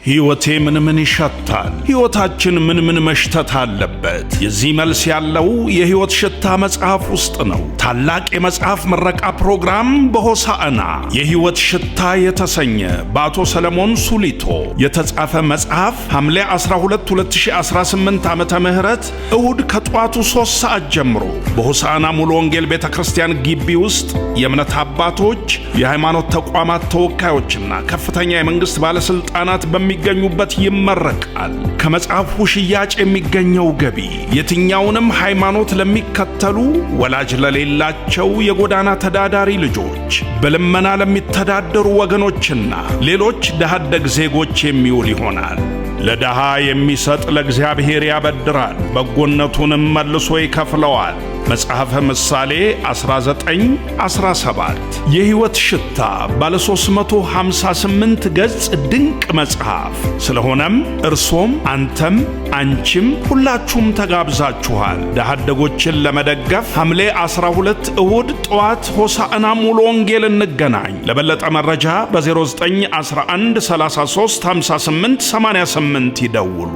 ሕይወቴ ምን ይሸታል? ሕይወታችን ምን መሽተት አለበት? የዚህ መልስ ያለው የሕይወት ሽታ መጽሐፍ ውስጥ ነው። ታላቅ የመጽሐፍ ምረቃ ፕሮግራም በሆሳዕና የሕይወት ሽታ የተሰኘ በአቶ ሰለሞን ሱሊቶ የተጻፈ መጽሐፍ ሐምሌ 12 2018 ዓመተ ምህረት እሁድ ከጠዋቱ 3 ሰዓት ጀምሮ በሆሳዕና ሙሉ ወንጌል ቤተክርስቲያን ግቢ ውስጥ የእምነት አባቶች፣ የሃይማኖት ተቋማት ተወካዮችና ከፍተኛ የመንግስት ባለስልጣናት በሚገኙበት ይመረቃል። ከመጽሐፉ ሽያጭ የሚገኘው ገቢ የትኛውንም ሃይማኖት ለሚከተሉ፣ ወላጅ ለሌላቸው የጎዳና ተዳዳሪ ልጆች፣ በልመና ለሚተዳደሩ ወገኖችና ሌሎች ድሃ አደግ ዜጎች የሚውል ይሆናል። ለድሃ የሚሰጥ ለእግዚአብሔር ያበድራል፣ በጎነቱንም መልሶ ይከፍለዋል። መጽሐፈ ምሳሌ 19:17 የሕይወት ሽታ ባለ 358 ገጽ ድንቅ መጽሐፍ። ስለሆነም እርሶም፣ አንተም፣ አንቺም ሁላችሁም ተጋብዛችኋል። ድሃ አደጎችን ለመደገፍ ሐምሌ 12 እሁድ ጠዋት ሆሳዕና ሙሉ ወንጌል እንገናኝ። ለበለጠ መረጃ በ0911 33 58 88 ይደውሉ።